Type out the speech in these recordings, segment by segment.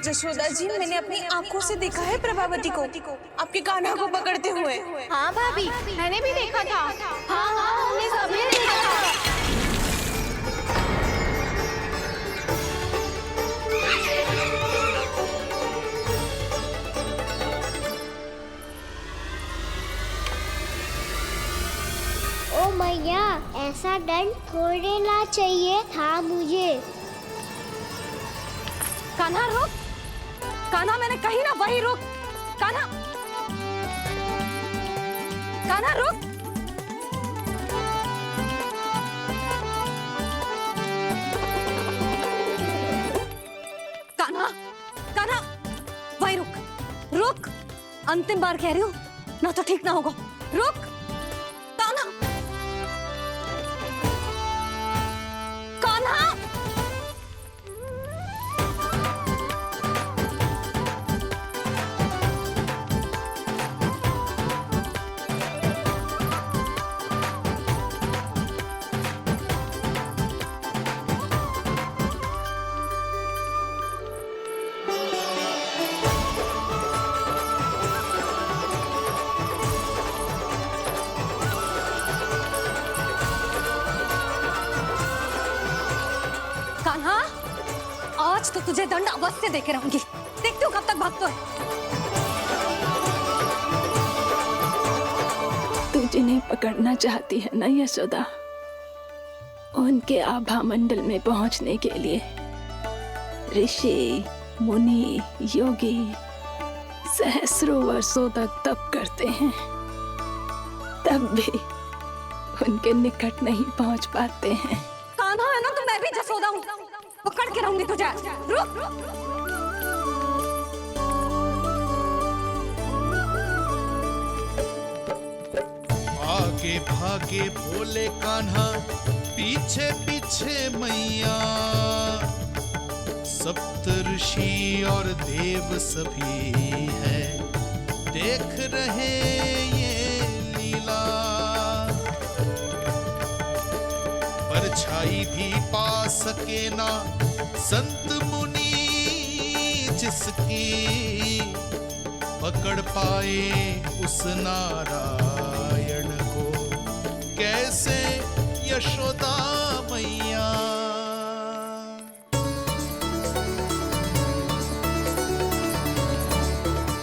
जशोदा जी, मैंने अपनी आंखों से देखा है प्रभावती को आपके कान्हा को पकड़ते हुए। हाँ भाभी, मैंने भी देखा था। हाँ हाँ, हमने सबने देखा था। ओ मैया, ऐसा दंड थोड़े ना चाहिए था मुझे। कान्हा रुक, कान्हा मैंने कही ना वही रुक। कान्हा, कान्हा रुक। कान्हा, कान्हा वही रुक, रुक। अंतिम बार कह रही हूँ, ना तो ठीक ना होगा। रुक कान्हा, कान्हा। कान्हा, आज तो तुझे दंड अवश्य देके रहूंगी। देखती हूँ कब तक भागता है। तू जिन्हें पकड़ना चाहती है ना यशोदा, उनके आभा मंडल में पहुंचने के लिए ऋषि, मुनि, योगी सहस्रों वर्षों तक तप करते हैं, तब भी उनके निकट नहीं पहुंच पाते हैं। कान्हा है ना, तो मैं भी जसोदा हूँ, पकड़ के रहूंगी तुझे। रुक। आगे भागे बोले कान्हा, पीछे पीछे मैया। सप्त ऋषि और देव सभी है, देख रहे ये लीला। परछाई भी पा सके ना संत मुनि जिसकी, पकड़ पाए उस नारायण को कैसे यशोदा मैया।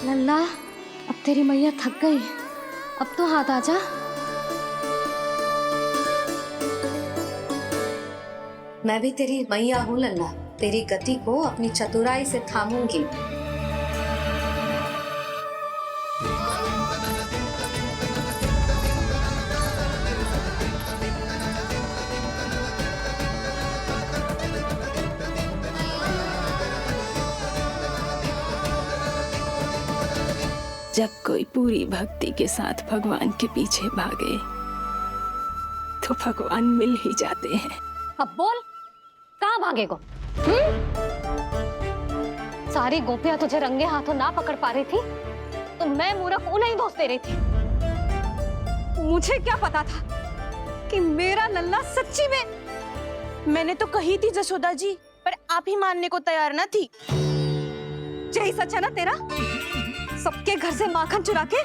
लल्ला, अब तेरी मैया थक गई, अब तो हाथ आजा। मैं भी तेरी मैया हूँ लल्ला, तेरी गति को अपनी चतुराई से थामूंगी। जब कोई पूरी भक्ति के साथ भगवान के पीछे भागे तो भगवान मिल ही जाते हैं। अब बोल, कहाँ भागेगा? सारी गोपियां तुझे रंगे हाथों ना पकड़ पा रही थी, तो मैं मूर्ख उन्हें ही दोष दे रही थी। मुझे क्या पता था कि मेरा लल्ला सच्ची में। मैंने तो कही थी जशोदा जी, पर आप ही मानने को तैयार ना थी। यही सच है ना तेरा? सबके घर से माखन चुरा के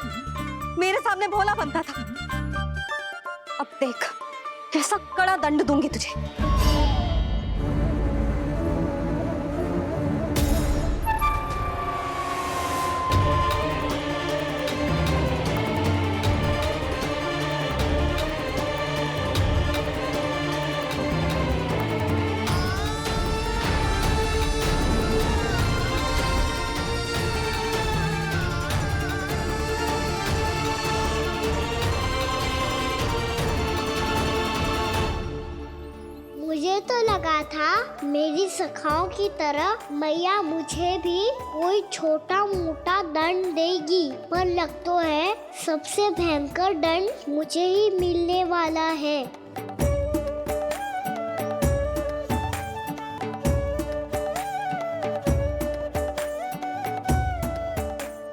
मेरे सामने भोला बनता था। अब देख कैसा कड़ा दंड दूंगी तुझे। मुझे तो लगा था मेरी सखाओं की तरह मैया मुझे भी कोई छोटा मोटा दंड देगी, पर लग तो है सबसे भयंकर दंड मुझे ही मिलने वाला है।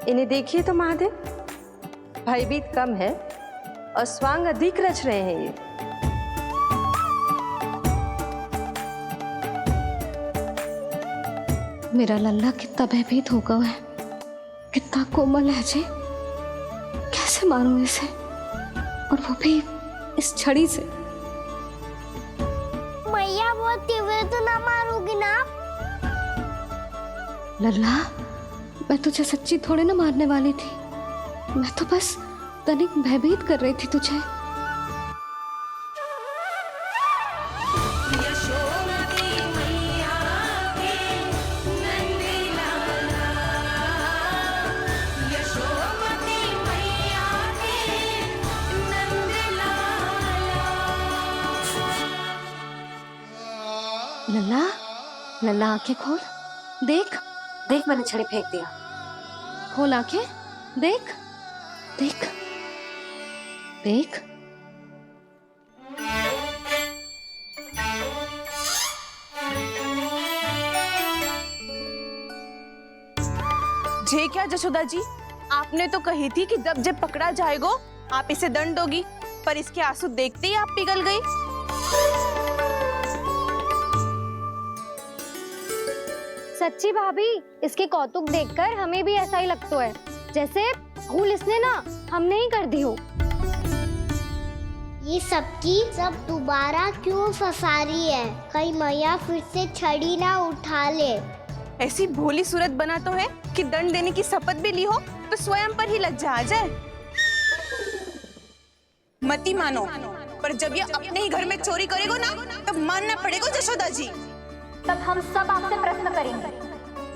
इन्हें देखिए तो महादेव, भयभीत कम है और स्वांग अधिक रच रहे हैं ये। मेरा लल्ला कितना भयभीत होगा है, कितना कोमल है जी। कैसे मारूं इसे, और वो भी इस छड़ी से। मैया बहुत तीव्र तो ना मारोगी ना? लल्ला, मैं तुझे सच्ची थोड़े ना मारने वाली थी, मैं तो बस तनिक भयभीत कर रही थी तुझे। लल्ला, लल्ला आंखें खोल, देख देख, मैंने छड़ी फेंक दिया। खोल आंखें, देख देख देख। जे क्या जशोदा जी, आपने तो कही थी कि जब पकड़ा जाएगा आप इसे दंड दोगी, पर इसके आंसू देखते ही आप पिघल गई। सच्ची भाभी, इसके कौतुक देखकर हमें भी ऐसा ही लगता है, जैसे भूल इसने ना हमने ही कर दी हो। ये सब दोबारा क्यों फंसा रही है? कहीं मैया फिर से छड़ी ना उठा ले। ऐसी भोली सूरत बना तो है कि दंड देने की शपथ भी ली हो तो स्वयं पर ही लज्जा आ जाए। मती मानो, पर जब ये अपने ही घर में चोरी करेगा ना, तब मानना पड़ेगा जशोदा जी। तब हम सब आपसे प्रश्न करेंगे,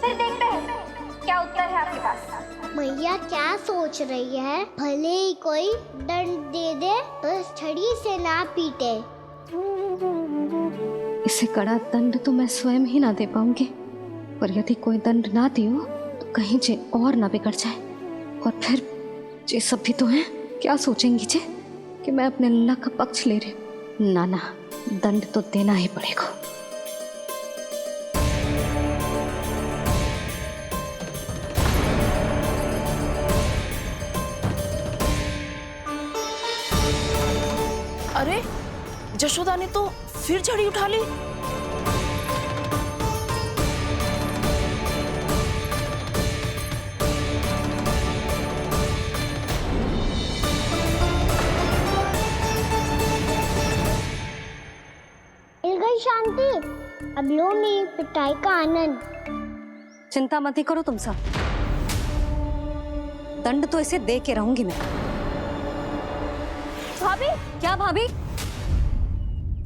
फिर देखते हैं क्या उत्तर है आपके पास। मैया क्या सोच रही है? भले ही कोई दंड दे दे, बस छड़ी से ना पीटे। इसे कड़ा दंड तो मैं स्वयं ही ना दे पाऊंगी, पर यदि कोई दंड ना दियो तो कहीं जे और ना बिगड़ जाए, और फिर जे सब भी तो हैं, क्या सोचेंगी जे कि मैं अपने लल्ला का पक्ष ले रही। ना ना, दंड तो देना ही पड़ेगा। अरे, जशोदा ने तो फिर छड़ी उठा ली। मिल गई शांति, अब लो मेरी पिटाई का आनंद। चिंता मत ही करो तुम सब, दंड तो इसे दे के रहूंगी मैं। भाभी, क्या भाभी?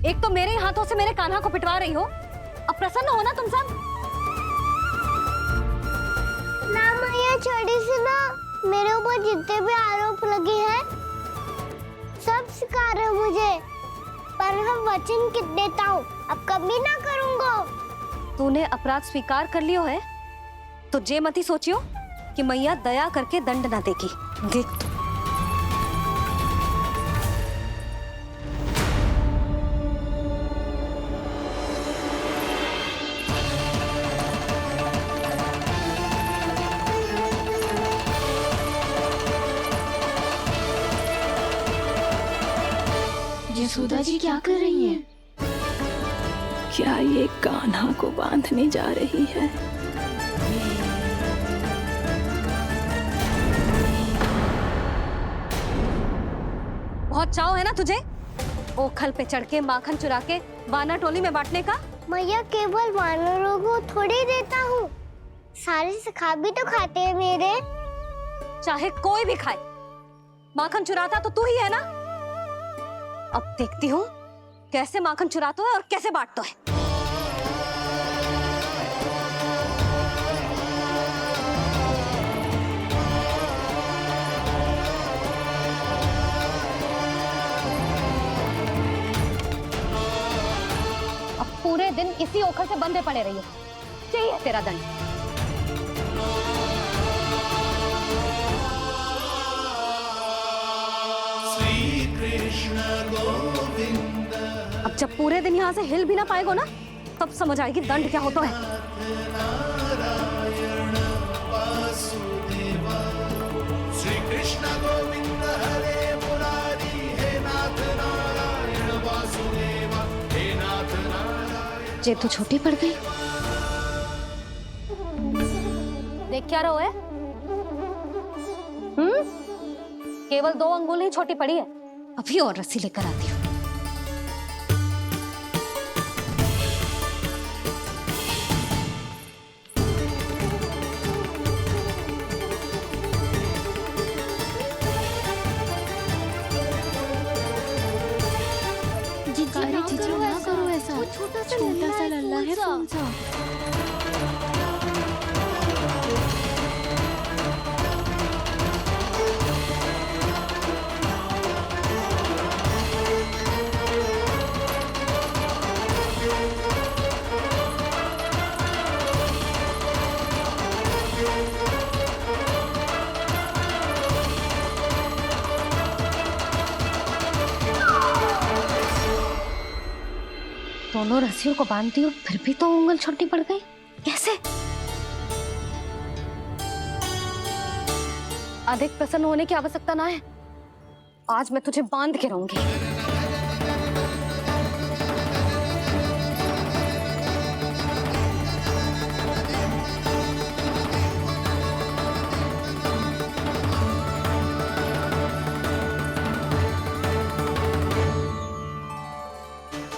एक तो मेरे ही हाथों से मेरे कान्हा को पिटवा रही हो, अब प्रसन्न हो ना तुम सब? ना मैया, छड़ी से ना मेरे ऊपर जितने भी आरोप लगे हैं सब स्वीकार है मुझे, पर हम वचन कित देता हूँ, अब कभी ना करूँगा। तूने अपराध स्वीकार कर लियो है तो जे मत ही सोचियो कि मैया दया करके दंड ना देगी। देख, यशोदा जी क्या कर रही हैं? क्या ये कान्हा को बांधने जा रही है? बहुत चाव है ना तुझे ओखल पे चढ़ के माखन चुरा के वानर टोली में बांटने का? मैया, केवल वानरों को थोड़ी देता हूँ, सारे सखा भी तो खाते हैं मेरे। चाहे कोई भी खाए, माखन चुराता तो तू ही है ना। अब देखती हूँ कैसे माखन चुराता है और कैसे बांटता है। अब पूरे दिन इसी ओखल से बंधे पड़े रहिए, चाहिए तेरा दंड। अब जब पूरे दिन यहाँ से हिल भी ना पाएगो ना, तब समझ आएगी दंड क्या होता है। श्री कृष्ण गोविंद हरे मुरारी, हे नाथ नारायण वासुदेवा, हे नाथ नारायण। जे तो छोटी पड़ गई। देख क्या रहो है? केवल 2 अंगुल ही छोटी पड़ी है। अभी और रस्सी लेकर आती हूँ। जीजी ना करो ऐसा। छोटा सा लल्ला है कौन सा? दोनों रस्सियों को बांधती हूँ, फिर भी तो उंगल छोटी पड़ गई। कैसे? अधिक प्रसन्न होने की आवश्यकता ना है। आज मैं तुझे बांध के रहूंगी।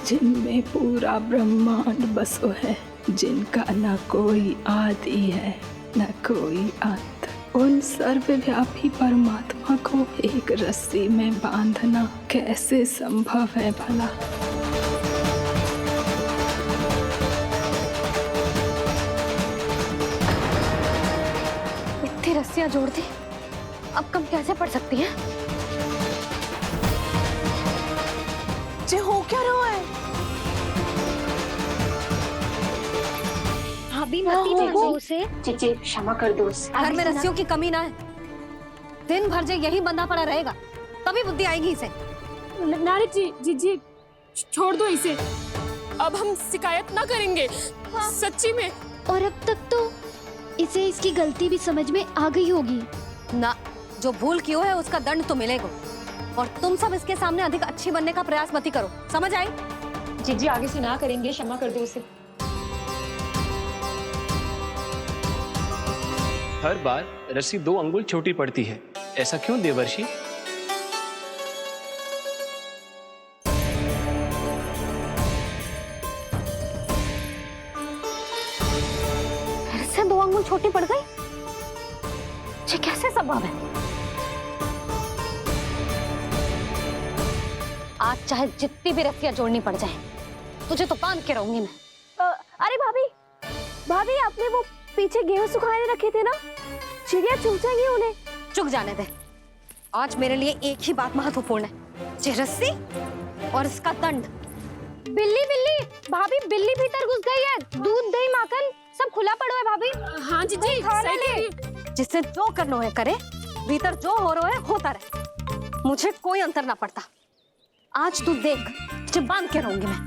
जिनमें पूरा ब्रह्मांड बसो है, जिनका न कोई आदि है न कोई अंत, उन सर्वव्यापी परमात्मा को एक रस्सी में बांधना कैसे संभव है भला? इतनी रस्सियां जोड़ दी, अब कम कैसे पड़ सकती हैं? जे हो क्या रहा है? भाभी मती देखो उसे। जी क्षमा कर दो उसे। घर में रस्सियों की कमी ना है। दिन भर जे यही बंधा पड़ा रहेगा, तभी बुद्धि आएगी इसे। नारी जी छोड़ दो इसे। अब हम शिकायत ना करेंगे। सच्ची में। और अब तक तो इसे इसकी गलती भी समझ में आ गई होगी ना। जो भूल की हो है उसका दंड तो मिलेगा। और तुम सब इसके सामने अधिक अच्छी बनने का प्रयास मत करो, समझ आई? जी आगे से ना करेंगे, क्षमा कर दो उसे। हर बार रस्सी 2 अंगुल छोटी पड़ती है, ऐसा क्यों देवर्षि? फिर से 2 अंगुल छोटी पड़ गई? ये कैसे संभव है? आज चाहे जितनी भी रस्सियां जोड़नी पड़ जाए, तुझे तो बांध के रहूंगी मैं। अरे भाभी आपने वो पीछे गेहूं सुखाने रखे थे ना, चिड़िया चुग जाएंगी उन्हें। चुक जाने दे। आज मेरे लिए एक ही बात महत्वपूर्ण है, ये रस्सी और इसका दंड। बिल्ली भाभी, बिल्ली भीतर घुस गई है। दूध दही माखन सब खुला पड़ा है भाभी। हाँ जी सही कह रही है। जिससे जो करना है करे, भीतर जो हो रहा है होता रहे, मुझे कोई अंतर ना पड़ता। आज तू देख, तुझे बांध के रहूंगी मैं।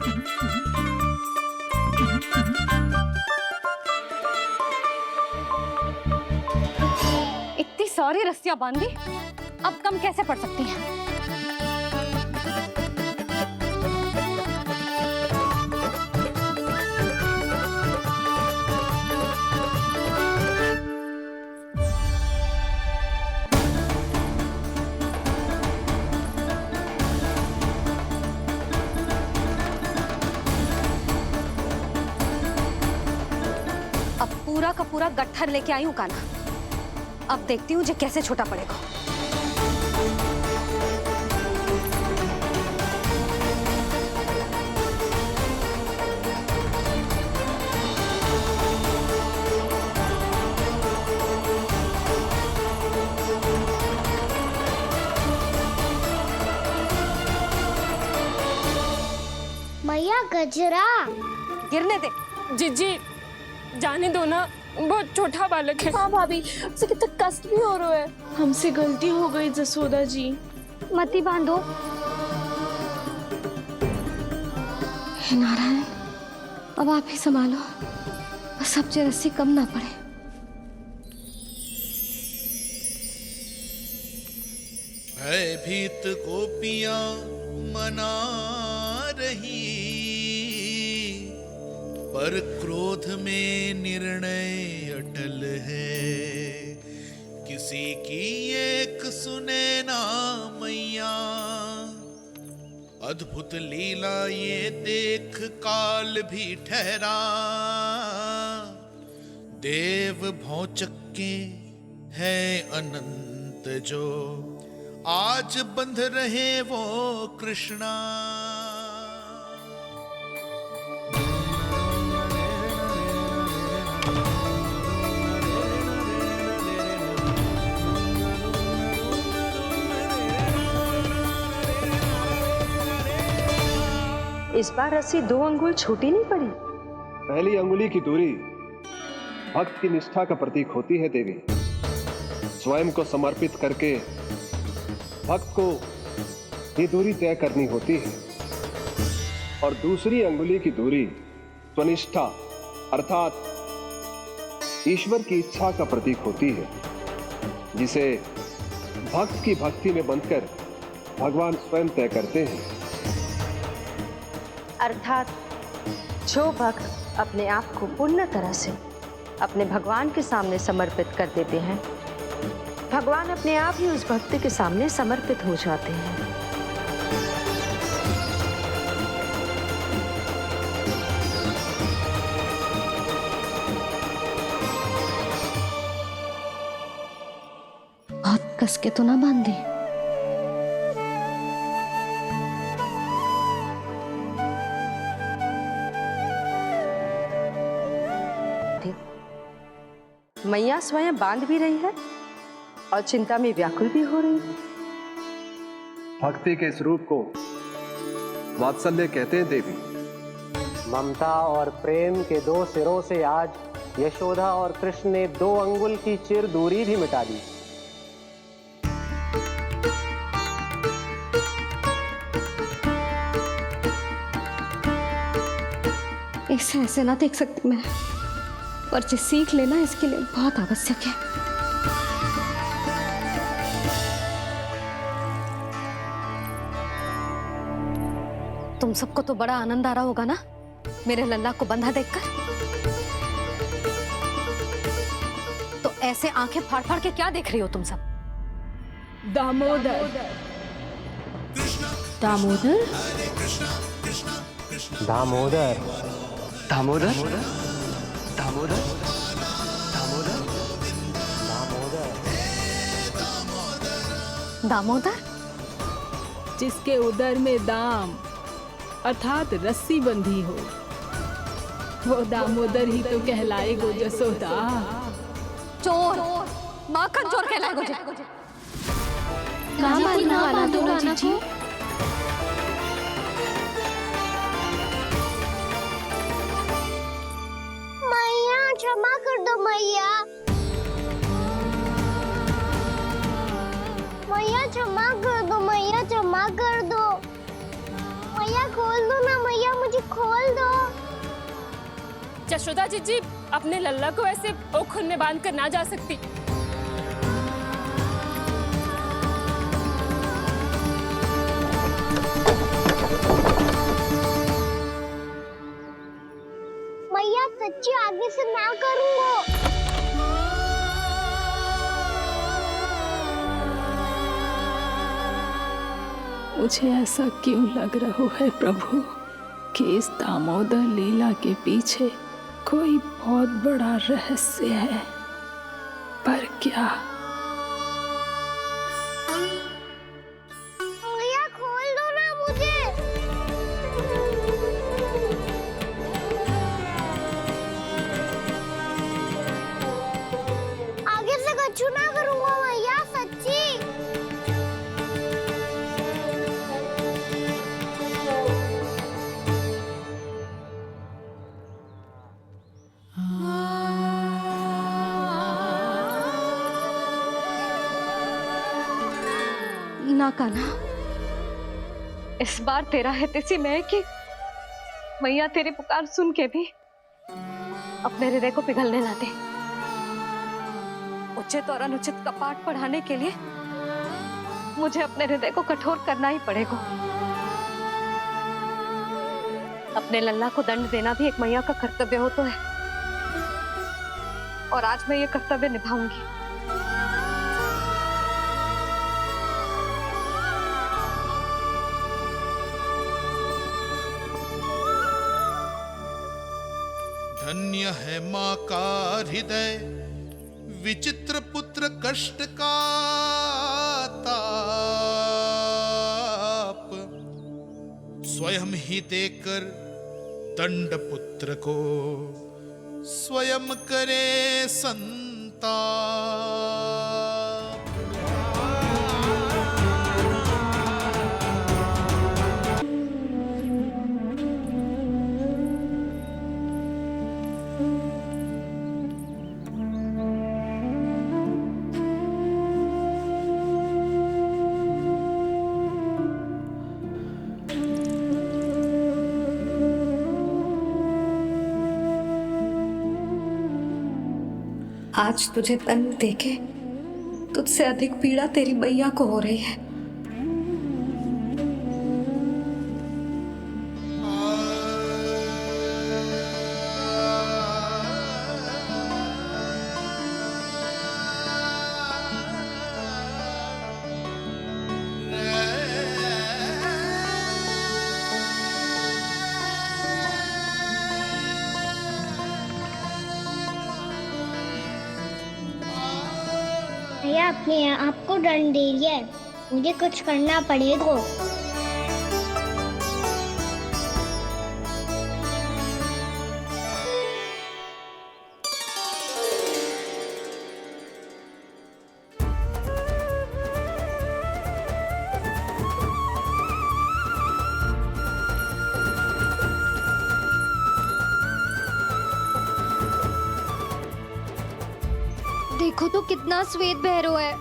इतनी सारी रस्सियां बांधी, अब कम कैसे पड़ सकती हैं? पूरा का पूरा गट्ठर लेके आई हूँ कान्हा। अब देखती हूँ जे कैसे छोटा पड़ेगा। मैया गजरा गिरने दे। जी जाने दो ना, बहुत छोटा बालक है। हाँ भाभी, उसे कितना कष्ट भी हो रहा है। हमसे गलती हो गई जसोदा जी। मती बांधो। हे नारायण, अब आप ही संभालो, बस अब जे रस्सी कम ना पड़े। भयभीत गोपियां मना रही, पर क्रोध में निर्णय अटल है, किसी की एक सुने ना मैया। अद्भुत लीला ये देख काल भी ठहरा, देव भौचक्के है अनंत जो, आज बंध रहे वो कृष्णा। इस बार रस्सी 2 अंगुल छोटी नहीं पड़ी। पहली अंगुली की दूरी भक्त की निष्ठा का प्रतीक होती है देवी। स्वयं को समर्पित करके भक्त को ये दूरी तय करनी होती है। और दूसरी अंगुली की दूरी स्वनिष्ठा अर्थात ईश्वर की इच्छा का प्रतीक होती है, जिसे भक्त की भक्ति में बंधकर भगवान स्वयं तय करते हैं। अर्थात जो भक्त अपने आप को पूर्ण तरह से अपने भगवान के सामने समर्पित कर देते हैं, भगवान अपने आप ही उस भक्ति के सामने समर्पित हो जाते हैं। बहुत कस के तो ना बांधी। मैया स्वयं बांध भी रही है और चिंता में व्याकुल भी हो रही है। भक्ति के इस रूप को वात्सल्य कहते हैं देवी। ममता और प्रेम के 2 सिरों से आज यशोदा और कृष्ण ने 2 अंगुल की चिर दूरी भी मिटा दी। इसे ऐसे ना देख सकती मैं, पर जो सीख लेना इसके लिए बहुत आवश्यक है। तुम सबको तो बड़ा आनंद आ रहा होगा ना मेरे लल्ला को बंधा देखकर। तो ऐसे आंखें फाड़ फाड़ के क्या देख रही हो तुम सब? दामोदर दामोदर दामोदर दामोदर दामोदर दामोदर जिसके उदर में दाम अर्थात रस्सी बंधी हो, वो दामोदर ही तो कहलाए गो जसोदा। चोर, माखन चोर कहलाए गुजे। मैया क्षमा कर दो मैया। मैया क्षमा कर दो, मैया क्षमा कर दो। मैया खोल दो ना मैया, मुझे खोल दो। यशोदा जी अपने लल्ला को ऐसे ओखुन में बांध कर ना जा सकती। मैया सच्ची आगे से ना करूंगा। मुझे ऐसा क्यों लग रहा है प्रभु कि इस दामोदर लीला के पीछे कोई बहुत बड़ा रहस्य है, पर क्या? मैया खोल दो ना मुझे। आगे से कछु ना करूंगा मैया, सच्ची। ना कान्हा, इस बार तेरा है तेसी मैं कि मैया तेरी पुकार सुन के भी अपने हृदय को पिघलने ना दे। उचित और अनुचित का पाठ पढ़ाने के लिए मुझे अपने हृदय को कठोर करना ही पड़ेगा। अपने लल्ला को दंड देना भी एक मैया का कर्तव्य हो तो है, और आज मैं ये कर्तव्य निभाऊंगी। धन्य है माँ का हृदय, विचित्र पुत्र कष्ट का ताप, स्वयं ही देकर दंड पुत्र को स्वयं करे संताप। आज तुझे दंड देके तुझसे अधिक पीड़ा तेरी मैया को हो रही है। भैया अपने आप को दंड दे रही है, मुझे कुछ करना पड़ेगा। देखो तो कितना श्वेत भैरव है।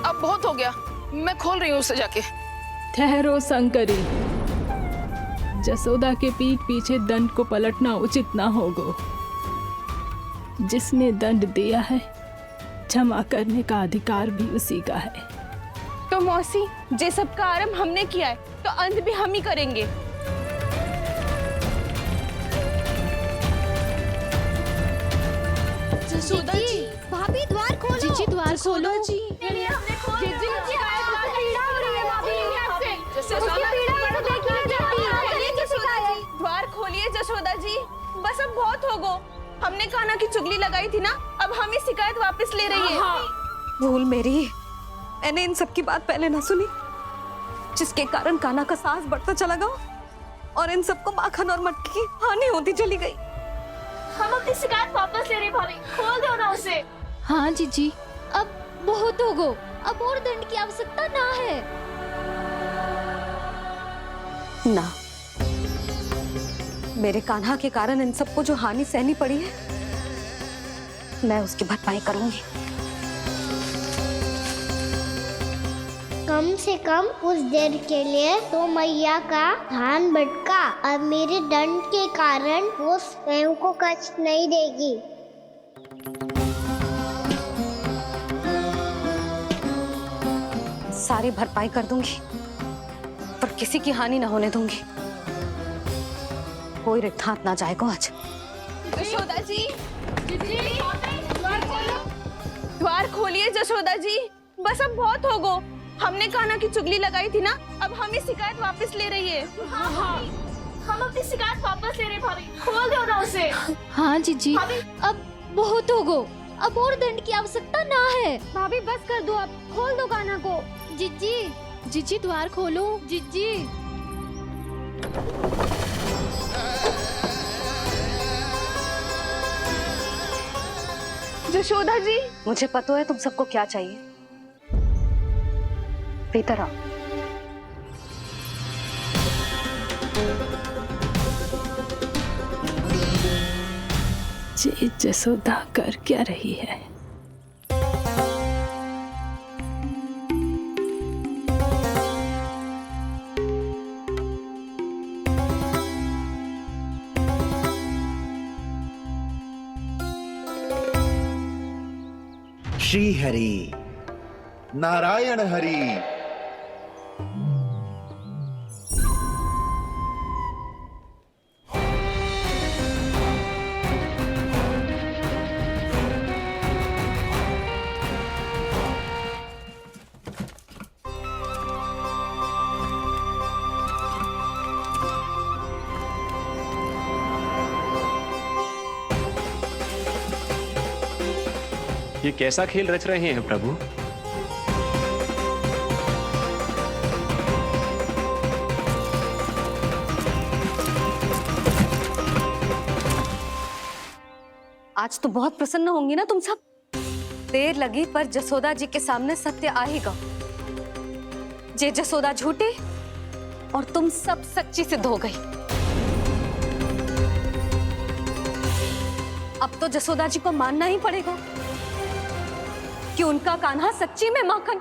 अब बहुत हो गया, मैं खोल रही हूँ उसे जाके। ठहरो शंकरी, जसोदा के पीठ पीछे दंड को पलटना उचित ना होगा। जिसने दंड दिया है, क्षमा करने का अधिकार भी उसी का है। तो मौसी, जे सब का आरंभ हमने किया है, तो अंत भी हम ही करेंगे। जसोदा जी, भाभी द्वार खोलो। जीजी द्वार खोलो जी। द्वार खोलिए जसोदा जी, बस अब बहुत हो गो। हमने कान्हा की चुगली लगाई थी ना, अब हम ये शिकायत वापस ले रही है। भूल मेरी, मैंने इन सब की बात पहले ना सुनी, जिसके कारण कान्हा का साहस बढ़ता चला गया और इन सबको माखन और मटकी की हानि होती चली गई। हम अपनी शिकायत वापस ले रहे भाभी, खोल दो ना उसे। हाँ जीजी, अब बहुत हो गो, अब और दंड की आवश्यकता ना है। ना, मेरे कान्हा के कारण इन सबको जो हानि सहनी पड़ी है, मैं उसकी भरपाई करूंगी। कम से कम उस देर के लिए तो मैया का ध्यान भटका, अब मेरे दंड के कारण वो स्वयं को कष्ट नहीं देगी। सारी भरपाई कर दूंगी, पर किसी की हानि ना होने दूंगी। कोई रिक्त हाथ ना जाएगा आज। जसोदा जी, द्वार खोलिए जसोदा जी, बस अब बहुत हो गो। हमने कान्हा की चुगली लगाई थी ना, अब हम ये शिकायत वापस ले रही है। हम अपनी शिकायत वापस ले रहे भाभी, खोल दो ना उसे। हाँ जीजी, अब बहुत हो गो, अब और दंड की आवश्यकता ना है। भाभी बस कर दो, अब खोल दो कान्हा को। जीजी, जीजी द्वार खोलो। जीजी, जशोदा जी, मुझे पता है तुम सबको क्या चाहिए। भीतर आओ। जी जसोदा कर क्या रही है? श्री हरि, नारायण हरि, ये कैसा खेल रच रहे हैं प्रभु? आज तो बहुत प्रसन्न होंगी ना तुम सब। देर लगी पर जसोदा जी के सामने सत्य आएगा। जे जसोदा झूठी और तुम सब सच्ची सिद्ध हो गई। अब तो जसोदा जी को मानना ही पड़ेगा कि उनका कान्हा सच्ची में माखन।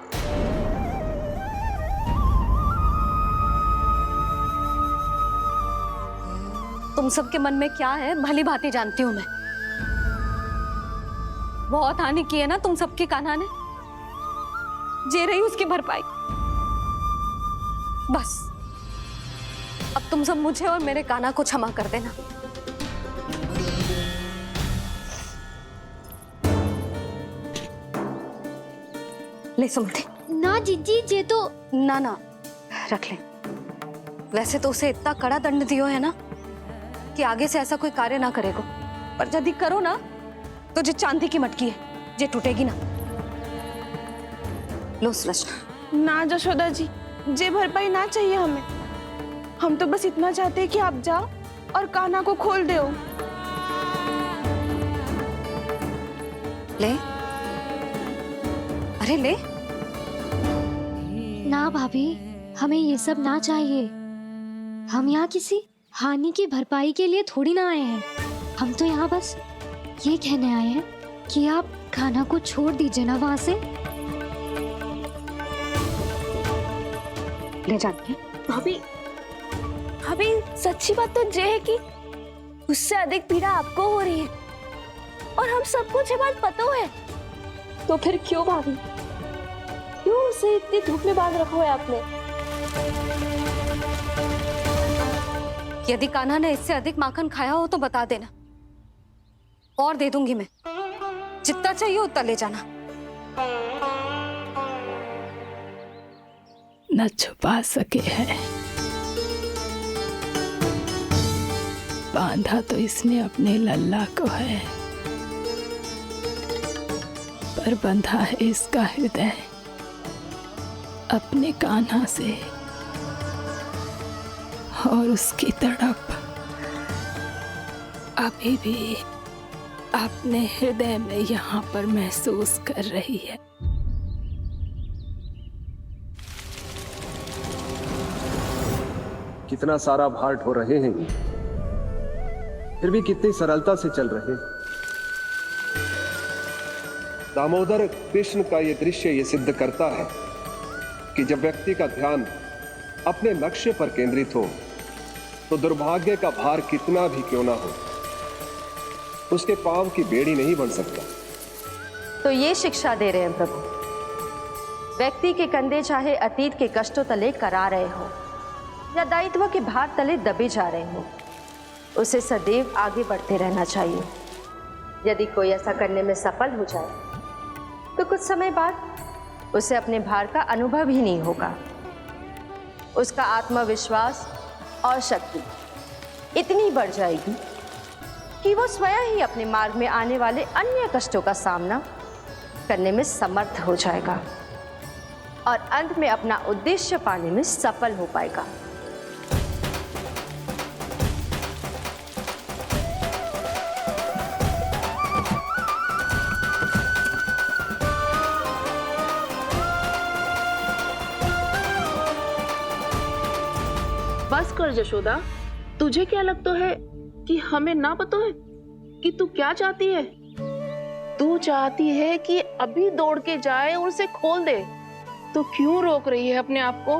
तुम सबके मन में क्या है भली भांति जानती हूं मैं। बहुत हानि की है ना तुम सबके कान्हा ने, जे रही उसकी भरपाई। बस अब तुम सब मुझे और मेरे कान्हा को क्षमा कर देना। ले सुमति। ना जीजी जे तो ना रख ले। वैसे तो उसे इतना कड़ा दंड दियो है ना कि आगे से ऐसा कोई कार्य ना करेगा, पर यदि करो ना तो जो चांदी की मटकी है जे टूटेगी ना। लो सुरज। ना जशोदा जी, जे भरपाई ना चाहिए हमें। हम तो बस इतना चाहते हैं कि आप जाओ और कान्हा को खोल दो। ले, अरे ले। ना भाभी, हमें ये सब ना चाहिए। हम यहाँ किसी हानि की भरपाई के लिए थोड़ी ना आए हैं। हम तो यहाँ बस ये कहने आए हैं कि आप कान्हा को छोड़ दीजिए ना वहां से। ले जाइए। भाभी, भाभी सच्ची बात तो ये है कि उससे अधिक पीड़ा आपको हो रही है और हम सबको ये बात पता है। तो फिर क्यों भाभी, क्यों उसे इतनी धूप में बांध रखा है आपने? यदि कान्हा ने इससे अधिक माखन खाया हो तो बता देना, और दे दूंगी मैं। जितना चाहिए उतना ले जाना। न छुपा सके है, बांधा तो इसने अपने लल्ला को है, पर बंधा है इसका हृदय अपने कान्हा से, और उसकी तड़प अभी भी अपने हृदय में यहाँ पर महसूस कर रही है। कितना सारा भार ढो रहे हैं, फिर भी कितनी सरलता से चल रहे हैं। दामोदर कृष्ण का यह दृश्य ये सिद्ध करता है कि जब व्यक्ति का ध्यान अपने लक्ष्य पर केंद्रित हो तो दुर्भाग्य का भार कितना भी क्यों ना हो, उसके पांव की बेड़ी नहीं बन सकता। तो ये शिक्षा दे रहे हैं प्रभु। व्यक्ति के कंधे चाहे अतीत के कष्टों तले करा रहे हो या दायित्व के भार तले दबे जा रहे हो, उसे सदैव आगे बढ़ते रहना चाहिए। यदि कोई ऐसा करने में सफल हो जाए तो कुछ समय बाद उसे अपने भार का अनुभव ही नहीं होगा। उसका आत्मविश्वास और शक्ति इतनी बढ़ जाएगी कि वो स्वयं ही अपने मार्ग में आने वाले अन्य कष्टों का सामना करने में समर्थ हो जाएगा और अंत में अपना उद्देश्य पाने में सफल हो पाएगा। बस कर जशोदा, तुझे क्या लगता है कि हमें ना पता है कि तू क्या चाहती है? तू चाहती है कि अभी दौड़ के जाए और उसे खोल दे, तो क्यों रोक रही है अपने आप को?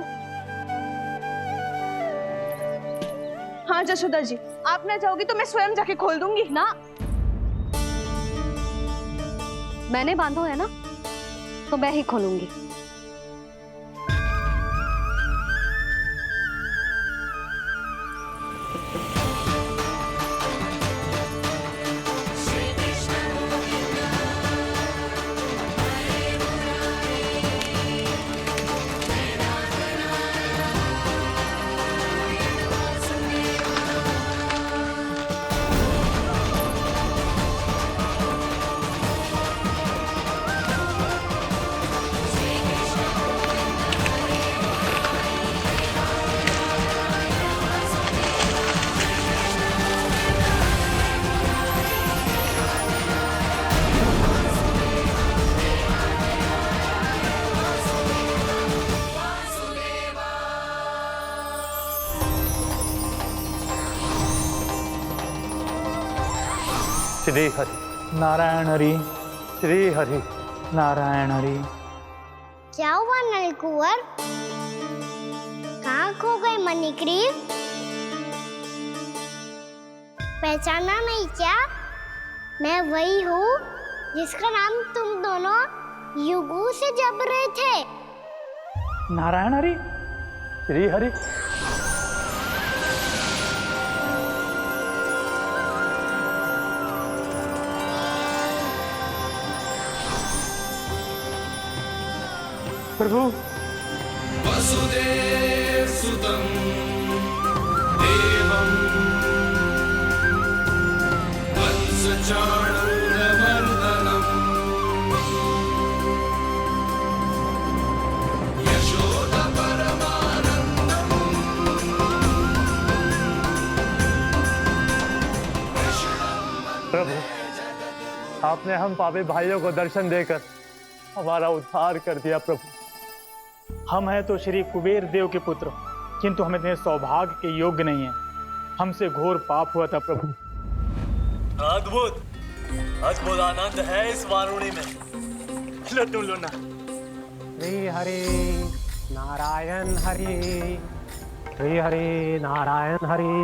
हाँ जशोदा जी, आप ना जाओगी तो मैं स्वयं जाके खोल दूंगी। ना, मैंने बांधो है ना, तो मैं ही खोलूंगी। श्री हरि नारायण हरि, श्री हरि नारायण हरि। क्या हुआ नलकुंवर? कहाँ खो गए मणिग्रीव? पहचाना नहीं क्या? मैं वही हूँ जिसका नाम तुम दोनों युगों से जप रहे थे। नारायण हरि, श्री हरि। प्रभु वसुदेव सुतं देवं वत्सचाणूरमर्दनम् यशोदा परमानन्दम् प्रभु, आपने हम पापी भाइयों को दर्शन देकर हमारा उद्धार कर दिया। प्रभु, हम हैं तो श्री कुबेर देव के पुत्र, किंतु हम इतने सौभाग्य के योग्य नहीं हैं। हमसे घोर पाप हुआ था प्रभु। अद्भुत अद्भुत आनंद है इस वारुणी में। लो तुम लो ना। श्री हरि नारायण हरि, श्री हरि नारायण हरि।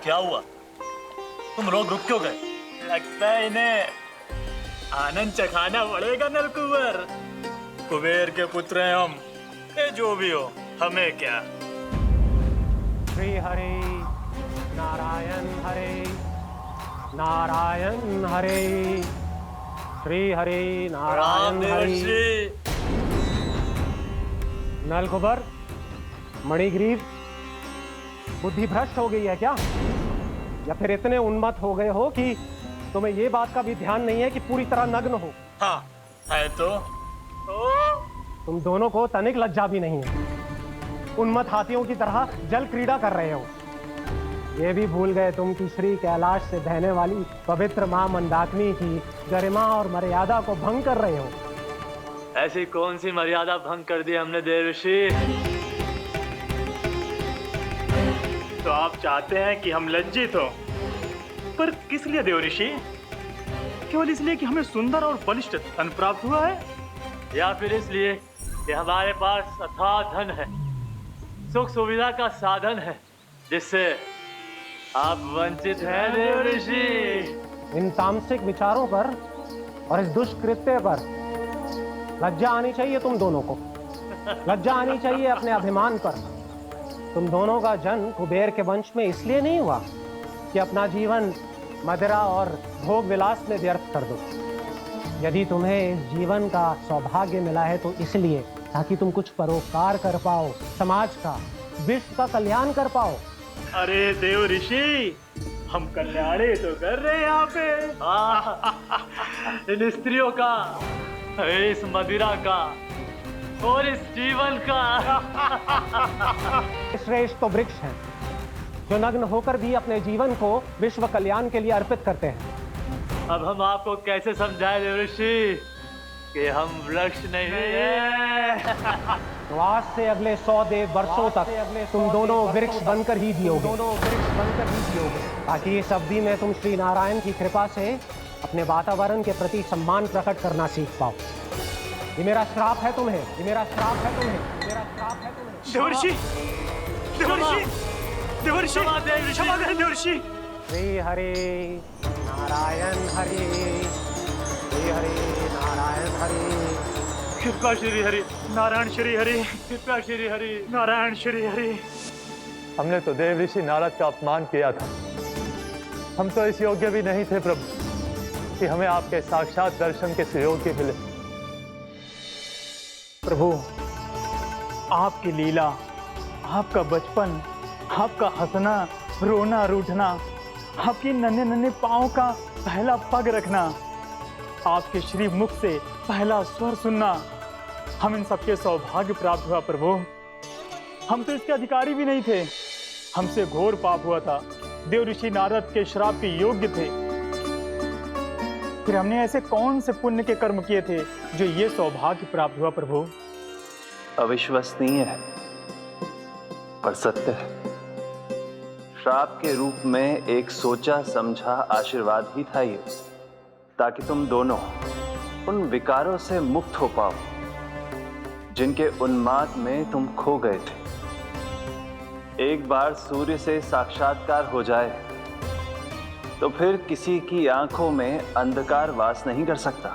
क्या हुआ? तुम रोग रुक क्यों गए? लगता है इन्हें आनंद चखाना पड़ेगा नलकुंवर। कुबेर के पुत्र हैं हम, ये जो भी हो हमें क्या। श्री हरि नारायण हरि, नारायण हरि, श्री हरि नारायण हरि। नलकुबर, मणिग्रीव, बुद्धि भ्रष्ट हो गई है क्या? या फिर इतने उन्मत्त हो गए हो कि तुम्हें ये बात का भी ध्यान नहीं है कि पूरी तरह नग्न हो? हाँ है तो तुम दोनों को तनिक लज्जा भी नहीं है। उन्मत्त हाथियों की तरह जल क्रीड़ा कर रहे हो। ये भी भूल गए तुम कि श्री कैलाश से बहने वाली पवित्र मां मंदाकिनी की गरिमा और मर्यादा को भंग कर रहे हो। ऐसी कौन सी मर्यादा भंग कर दी हमने देवर्षि? तो आप चाहते हैं कि हम लज्जित हो, पर किस लिए देवर्षि? केवल इसलिए कि हमें सुंदर और बलिष्ठ धन प्राप्त हुआ है, या फिर इसलिए कि हमारे पास अथाह धन है, सुख सुविधा का साधन है, जिससे आप वंचित हैं देवर्षि? इन तामसिक विचारों पर और इस दुष्कृत्य पर लज्जा आनी चाहिए तुम दोनों को। लज्जा आनी चाहिए अपने अभिमान पर। तुम दोनों का जन्म कुबेर के वंश में इसलिए नहीं हुआ कि अपना जीवन मदिरा और भोग विलास में व्यर्थ कर दो। यदि तुम्हें इस जीवन का सौभाग्य मिला है तो इसलिए ताकि तुम कुछ परोपकार कर पाओ, समाज का, विश्व का कल्याण कर पाओ। अरे देव ऋषि, हम कल्याणी तो कर रहे हैं यहाँ पे। इन स्त्रियों का, इस मदिरा का और इस जीवन का। श्रेष्ठ तो वृक्ष हैं जो नग्न होकर भी अपने जीवन को विश्व कल्याण के लिए अर्पित करते हैं। अब हम आपको कैसे समझाएं देवर्षि कि हम वृक्ष नहीं हैं? तो आज से अगले 100 देव वर्षों तक तुम दोनों वृक्ष बनकर ही जियोगे। ताकि इस अवधि में तुम श्री नारायण की कृपा से अपने वातावरण के प्रति सम्मान प्रकट करना सीख पाओ। ये मेरा श्राप है तुम्हें, ये मेरा श्राप है तुम्हें, मेरा श्राप है तुम्हें। देवर्षि, देवर्षि, देवर्षि, क्षमा करें देवर्षि। श्री हरि नारायण हरि, श्री हरि नारायण हरि। कृपा श्री हरि नारायण श्री हरि, कृपा श्री हरि नारायण श्री हरि। हमने तो देव ऋषि नारद का अपमान किया था। हम तो इस योग्य भी नहीं थे प्रभु कि हमें आपके साक्षात दर्शन के सुयोग्य मिले। प्रभु, आपकी लीला, आपका बचपन, आपका हंसना, रोना, रूठना, आपकी नन्हे नन्हे पाँव का पहला पग रखना, आपके श्री मुख से पहला स्वर सुनना, हम इन सबके सौभाग्य प्राप्त हुआ प्रभु। हम तो इसके अधिकारी भी नहीं थे। हमसे घोर पाप हुआ था, देव ऋषि नारद के श्राप के योग्य थे। फिर हमने ऐसे कौन से पुण्य के कर्म किए थे जो ये सौभाग्य प्राप्त हुआ प्रभु? अविश्वसनीय है पर सत्य है। श्राप के रूप में एक सोचा समझा आशीर्वाद ही था ये, ताकि तुम दोनों उन विकारों से मुक्त हो पाओ जिनके उन्माद में तुम खो गए थे। एक बार सूर्य से साक्षात्कार हो जाए तो फिर किसी की आंखों में अंधकार वास नहीं कर सकता।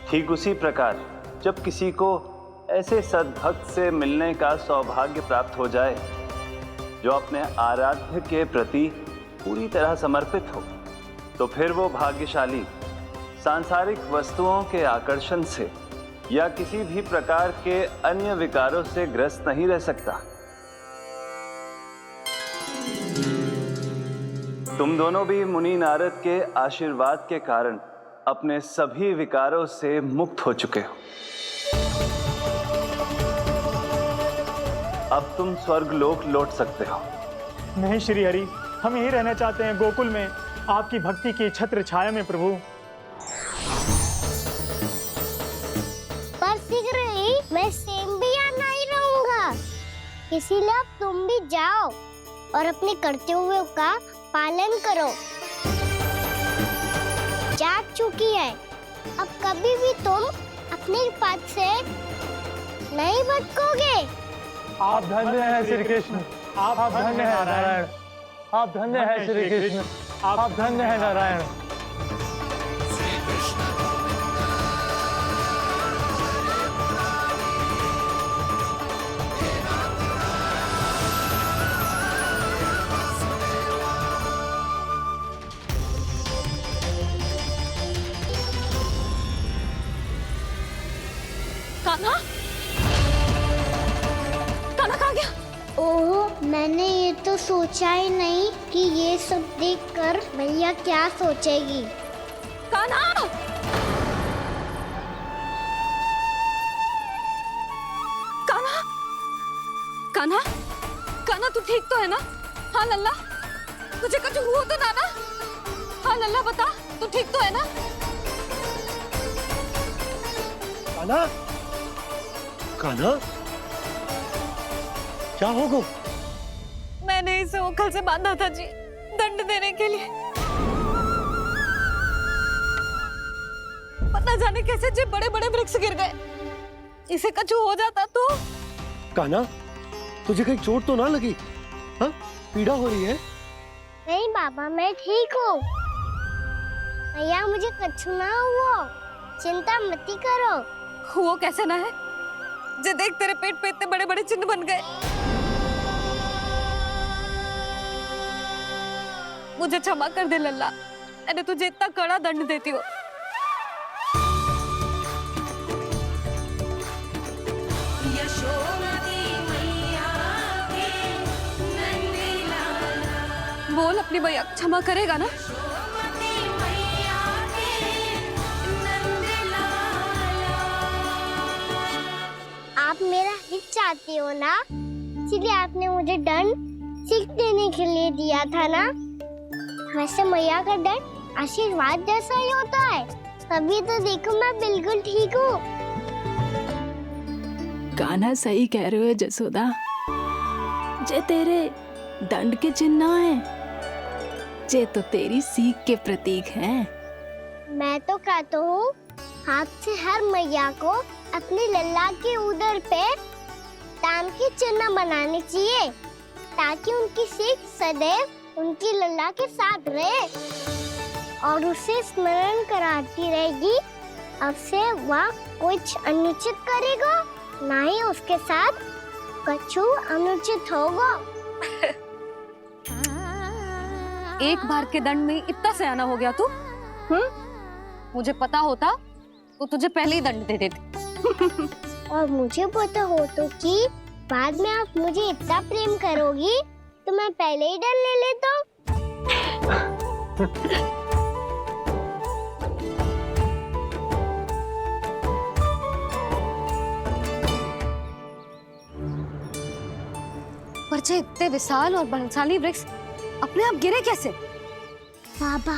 ठीक उसी प्रकार जब किसी को ऐसे सद्भक्त से मिलने का सौभाग्य प्राप्त हो जाए जो अपने आराध्य के प्रति पूरी तरह समर्पित हो, तो फिर वो भाग्यशाली सांसारिक वस्तुओं के आकर्षण से या किसी भी प्रकार के अन्य विकारों से ग्रस्त नहीं रह सकता। तुम दोनों भी मुनि नारद के आशीर्वाद के कारण अपने सभी विकारों से मुक्त हो चुके हो। अब तुम स्वर्गलोक लौट सकते हो। नहीं श्री हरि, हम यही रहना चाहते हैं, गोकुल में आपकी भक्ति की छत्र छाया में प्रभु। पर शीघ्र ही मैं सेम्बिया नहीं रहूंगा, इसीलिए अब तुम भी जाओ और अपने कर्तव्यों का पालन करो। जाग चुकी है, अब कभी भी तुम अपने पथ से नहीं भटकोगे। आप धन्य हैं श्री कृष्ण, आप धन्य हैं नारायण, आप धन्य हैं श्री कृष्ण, आप धन्य हैं नारायण। कान्हा, कान्हा कहाँ गया? ओह, मैंने ये तो सोचा ही नहीं कि ये सब देखकर मैया क्या सोचेगी। कान्हा! कान्हा! कान्हा! कान्हा तू ठीक तो है ना? हाँ लल्ला, तुझे कुछ हुआ तो ना? हाँ लल्ला बता, तू ठीक तो है ना? कान्हा, कान्हा, क्या होगा? मैंने इसे ओखल से बांधा था जी, दंड देने के लिए। पता जाने कैसे जे बड़े बड़े वृक्ष गिर गए। इसे कुछ हो जाता तो? कान्हा, तुझे कहीं चोट तो ना लगी? हाँ, पीड़ा हो रही है? नहीं बाबा, मैं ठीक हूँ। भैया मुझे कुछ ना हुआ, चिंता मत करो। वो कैसे ना है? जे देख तेरे पेट पे इतने बड़े बड़े चिन्ह बन गए। मुझे क्षमा कर दे लल्ला, मैंने तुझे इतना कड़ा दंड देती हो। बोल अपनी भैया क्षमा करेगा ना? आप मेरा हित चाहती हो ना, इसलिए आपने मुझे दंड सीख देने के लिए दिया था ना। वैसे मैया का दंड आशीर्वाद जैसा ही होता है, तभी तो देखो मैं बिल्कुल ठीक हूँ। कान्हा सही कह रहे हो जसोदा, जे तेरे दंड के चिन्ह है, जे तो तेरी सीख के प्रतीक हैं। मैं तो कहता हूँ हाथ से हर मैया को अपनी लल्ला के उदर पे ताम के चिन्ह बनाने चाहिए, ताकि उनकी सीख सदैव उनकी लल्ला के साथ रहे और उसे स्मरण कराती रहेगी। अब से वह कुछ अनुचित करेगा, ना ही उसके साथ कुछ अनुचित होगा। एक बार के दंड में इतना सयाना हो गया तू? मुझे पता होता तो तुझे पहले ही दंड दे देती। और मुझे पता हो तो कि बाद में आप मुझे इतना प्रेम करोगी तो मैं पहले ही डर ले लेता हूँ। पर जे इतने विशाल और बलशाली वृक्ष अपने आप गिरे कैसे? बाबा,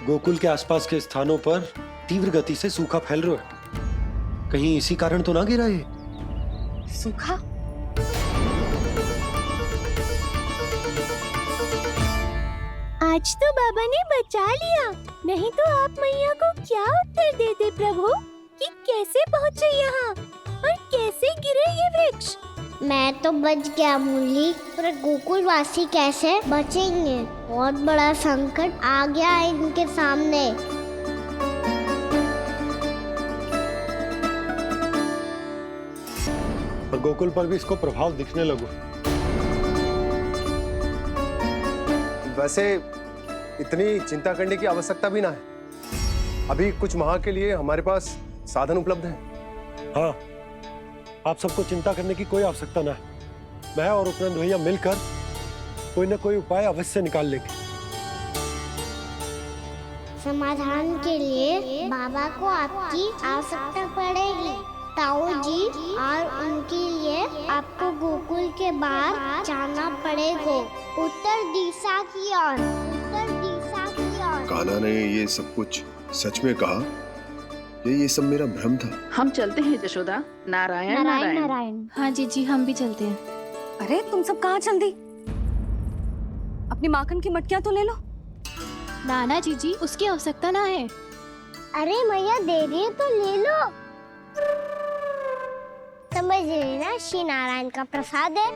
गोकुल के आसपास के स्थानों पर तीव्र गति से सूखा फैल रहा है। कहीं इसी कारण तो ना गिरा ये? सूखा? आज तो बाबा ने बचा लिया, नहीं तो आप मैया को क्या उत्तर देते प्रभु कि कैसे पहुँचे यहाँ और कैसे गिरे ये वृक्ष। मैं तो बच गया मुरली, पर गोकुलवासी कैसे बचेंगे? बहुत बड़ा संकट आ गया है इनके सामने। और गोकुल पर भी इसको प्रभाव दिखने लगो। वैसे इतनी चिंता करने की आवश्यकता भी ना है। अभी कुछ माह के लिए हमारे पास साधन उपलब्ध है। हाँ, आप सबको चिंता करने की कोई आवश्यकता ना है। मैं और उपनंद भैया मिलकर कोई ना कोई उपाय अवश्य निकाल लेंगे। समाधान के लिए बाबा को आपकी आवश्यकता पड़ेगी। ताऊ जी और उनके लिए आपको गोकुल के बाहर जाना पड़ेगा, उत्तर दिशा की ओर। उत्तर दिशा की ओर। कान्हा ने ये सब कुछ सच में कहा? ये सब मेरा भ्रम था? हम चलते हैं जशोदा। नारायण नारायण नारायण। हाँ जीजी, हम भी चलते हैं। अरे तुम सब कहाँ चल दी? अपनी माखन की मटकियाँ तो ले लो। नाना जीजी, उसकी आवश्यकता ना है। अरे मैया दे रही है तो ले लो। समझ लेना, श्री नारायण का प्रसाद है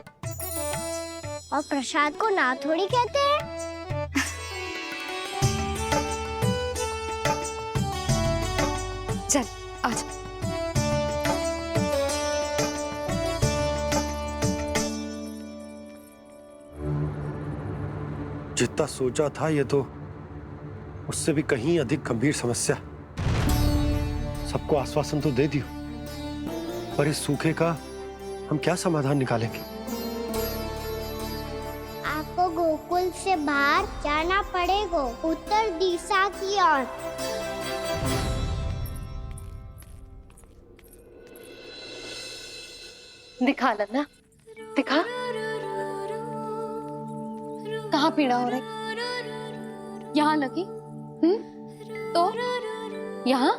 और प्रसाद को ना थोड़ी कहते हैं। चल आज। जितना सोचा था ये तो उससे भी कहीं अधिक गंभीर समस्या। सबको आश्वासन तो दे दियो, पर इस सूखे का हम क्या समाधान निकालेंगे? आपको गोकुल से बाहर जाना पड़ेगा, उत्तर दिशा की ओर। दिखा लन्ना, दिखा। कहाँ पीड़ा हो रही? यहाँ लगी? तो यहाँ?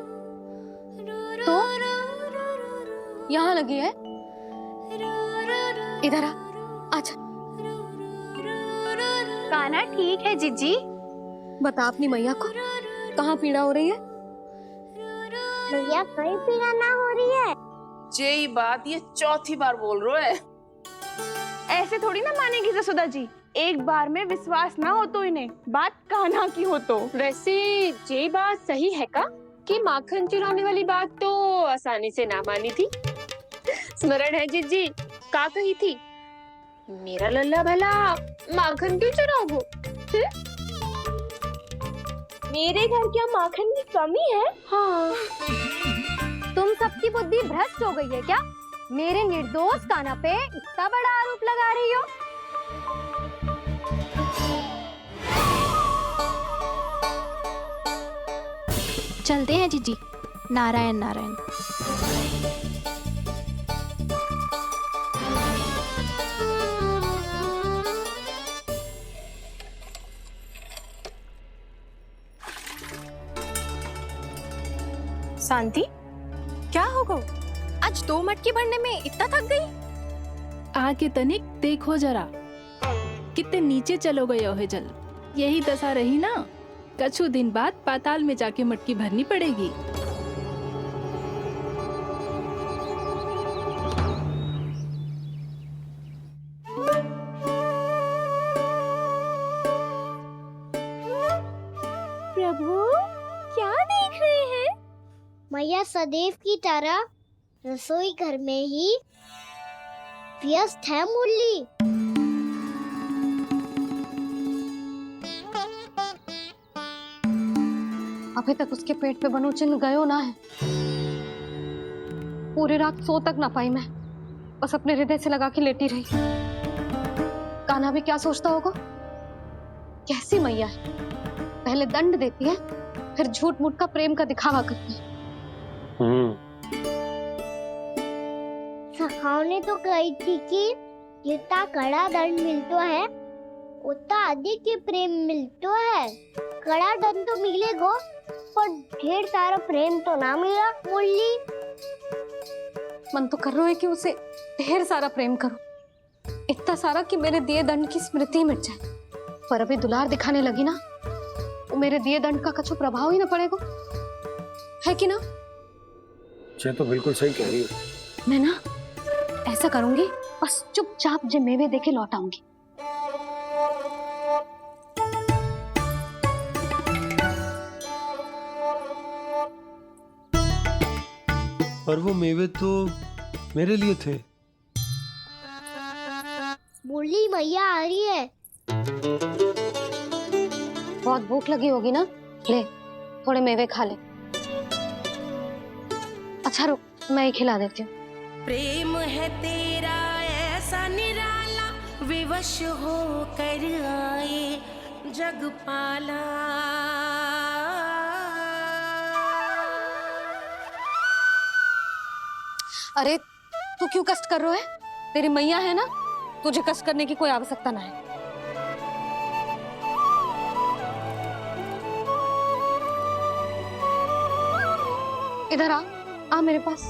तो यहाँ लगी है? इधर आ, आजा। कान्हा ठीक है जीजी। बता अपनी मैया को कहाँ पीड़ा हो रही है? मैया कहीं पीड़ा ना हो रही है। यही बात ये चौथी बार बोल रहे है। ऐसे थोड़ी ना मानेगी जसोदा जी। एक बार में विश्वास ना हो तो इन्हें, बात कान्हा की हो तो। वैसे ये बात सही है का कि माखन चुराने वाली बात तो आसानी से ना मानी थी। स्मरण है जीजी, का कही थी? मेरा लल्ला भला माखन क्यों चुराओगे? मेरे घर क्या माखन की कमी है? हाँ। तुम सबकी बुद्धि भ्रष्ट हो गई है क्या? मेरे निर्दोष कान्हा पे इतना बड़ा आरोप लगा रही हो? चलते हैं जीजी। नारायण नारायण। शांति, क्या हो गो? आज 2 मटकी भरने में इतना थक गई? आके तनिक देखो जरा, कितने नीचे चलो गए हो जल। यही दशा रही ना, कछु दिन बाद पाताल में जाके मटकी भरनी पड़ेगी। प्रभु क्या देख रहे हैं? मैया सदैव की तरह रसोई घर में ही व्यस्त है मुरली। अभी तक उसके पेट पे बनो चिन्ह गयो ना है। पूरी रात सो तक ना पाई मैं, बस अपने हृदय से लगा के लेटी रही। कान्हा भी क्या सोचता होगा? कैसी मैया है, पहले दंड देती है, फिर झूठ मूठ का प्रेम का दिखावा करती है। सखाओ ने तो कही थी कि जितना कड़ा दंड मिलतो है उतना अधिक ही प्रेम मिलतो है। कड़ा दंड तो मिलेगा पर ढेर सारा प्रेम तो ना मिला मुरली। मन तो कर रहा है कि उसे ढेर सारा प्रेम करूं, इतना सारा कि मेरे दिए दंड की स्मृति मिट जाए। पर अभी दुलार दिखाने लगी ना, तो मेरे दिए दंड का कछु प्रभाव ही ना पड़ेगा, है कि ना? ये तो बिल्कुल सही कह रही हो। मैं ना ऐसा करूंगी, बस चुपचाप जे मेवे देके लौट आऊंगी। और वो मेवे तो मेरे लिए थे। बोली मैया आ रही है। बहुत भूख लगी होगी ना, ले थोड़े मेवे खा ले। अच्छा रुक, मैं ही खिला देती हूँ। प्रेम है तेरा ऐसा निराला, विवश हो कर आए जग पाला। अरे तू क्यों कष्ट कर रहा है? तेरी मैया है ना, तुझे कष्ट करने की कोई आवश्यकता ना है। इधर आ मेरे पास।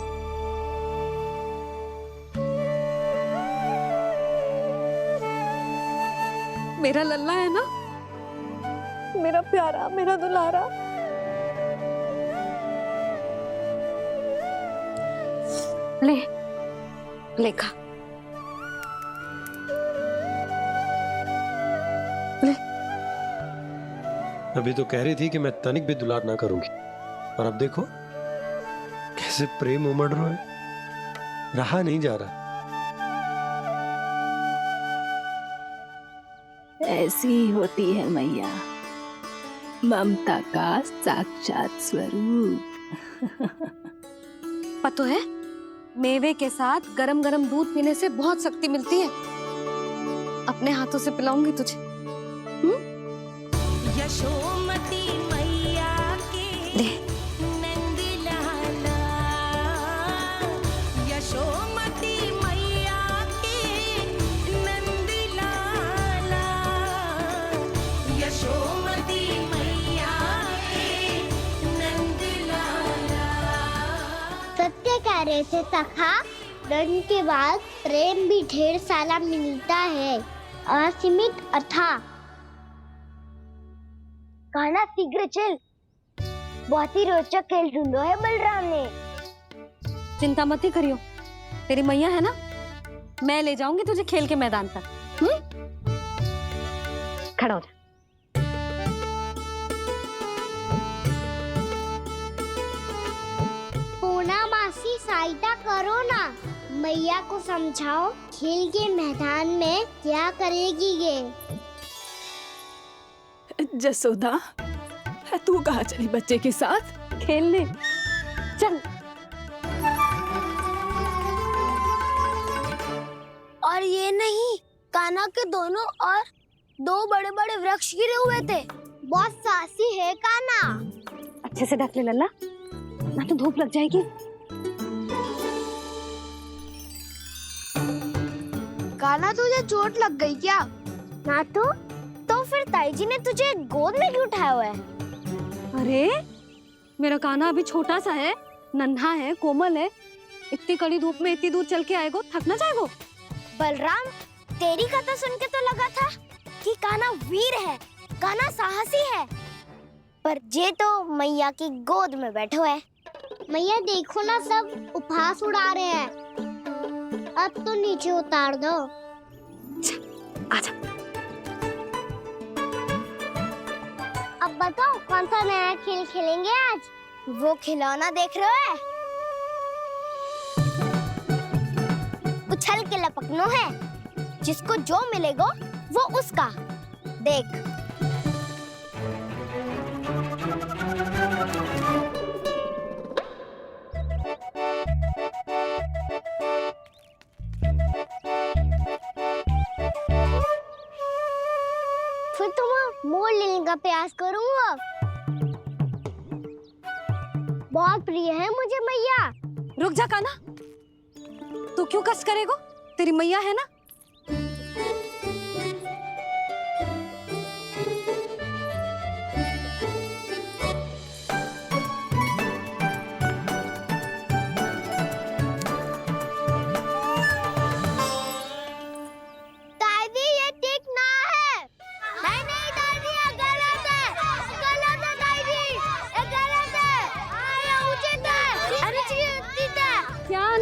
मेरा लल्ला है ना, मेरा प्यारा, मेरा दुलारा। ले खा। ले। अभी तो कह रही थी कि मैं तनिक भी दुलार ना करूंगी, और अब देखो कैसे प्रेम उमड़ रहा है, रहा नहीं जा रहा। ऐसी ही होती है मैया, ममता का साक्षात स्वरूप। पता है, मेवे के साथ गरम गरम दूध पीने से बहुत शक्ति मिलती है। अपने हाथों से पिलाऊंगी तुझे। यशोमती मैया के नंद लाला, यशोमती मैया के नंद लाला, यशोमती मैया के नंद लाला। सत्य कह रहे थे सखा, दंड के बाद प्रेम भी ढेर सारा मिलता है, असीमित अथाह। गाना शीघ्र चल, बहुत ही रोचक खेल ढूंढो है बलराम ने। चिंता मत ही करियो, तेरी मैया है ना, मैं ले जाऊंगी तुझे खेल के मैदान तक। खड़ा हो जा। पूना मासी सहायता करो ना, मैया को समझाओ खेल के मैदान में क्या करेगी ये। जसोदा, तू कहाँ चली बच्चे के साथ? खेलने चल। और ये नहीं, कान्हा के दोनों और दो बड़े बड़े वृक्ष गिरे हुए थे। बहुत साहसी है कान्हा। अच्छे से ढक ले लल्ला, ना तो धूप लग जाएगी। कान्हा तुझे चोट लग गई क्या? ना तो फिर ताई जी ने तुझे गोद में क्यों उठाया हुआ है? अरे मेरा कान्हा अभी छोटा सा है, नन्हा है, कोमल है। इतनी कड़ी धूप में इतनी दूर चल के आएगो, थक ना जाएगो। बलराम, तेरी कथा सुन के तो लगा था कि कान्हा वीर है, कान्हा साहसी है, पर जे तो मैया की गोद में बैठो है। मैया देखो ना, सब उपहास उड़ा रहे हैं। अब तो नीचे उतार दो। आजा। अब बताओ कौन सा नया खेल खेलेंगे आज? वो खिलौना देख रहे हो? उछल के लपकनो है, जिसको जो मिलेगा वो उसका। देख। फिर तुम मोड़ लेने का प्रयास करूंगा। बहुत प्रिय है मुझे मैया। रुक जा कान्हा, तू क्यों कष्ट करेगो? तेरी मैया है ना।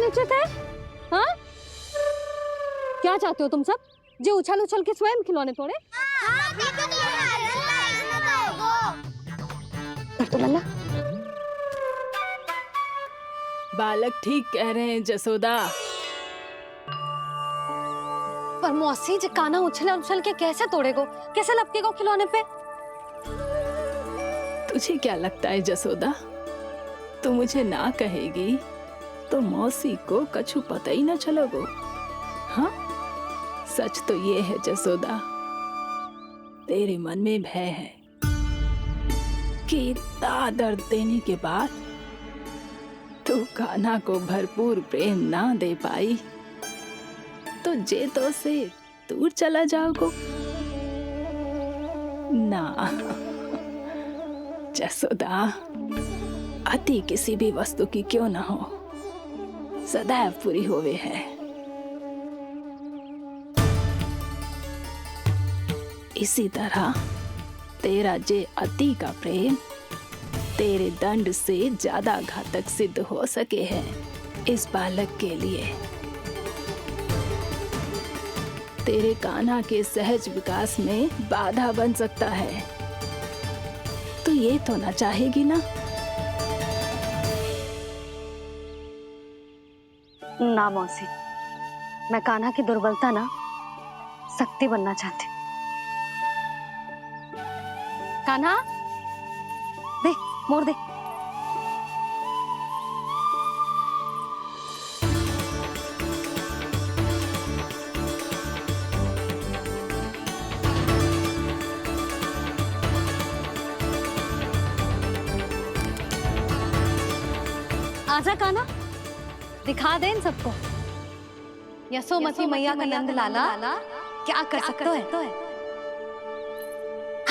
उचित है? हाँ? क्या चाहते हो तुम सब? जो उछल उछल के स्वयं खिलौने तोड़े? तो लल्ला बालक ठीक कह रहे हैं जसोदा। पर मौसी जी काना उछल उछल के कैसे तोड़ेगो? कैसे लपकेगो खिलौने पे? तुझे क्या लगता है जसोदा, तू मुझे ना कहेगी तो मौसी को कछु पता ही ना चलोगो? हाँ, सच तो ये है जसोदा, तेरे मन में भय है कि इतना दर्द देने के बाद तू कान्हा को भरपूर प्रेम ना दे पाई तो जेतो से दूर चला जाओगो ना। जसोदा, अति किसी भी वस्तु की क्यों ना हो, सदैव पूरी होवे है। इसी तरह तेरा जे अति का प्रेम तेरे दंड से ज्यादा घातक सिद्ध हो सके है इस बालक के लिए। तेरे कान्हा के सहज विकास में बाधा बन सकता है, तो ये तो ना चाहेगी ना? ना मौसी, मैं कान्हा की दुर्बलता ना शक्ति बनना चाहती हूँ। कान्हा, दे मोड़ दे। आजा कान्हा, दिखा दे इन सबको यशोमती मैया का नंद लाला क्या कर सकता है।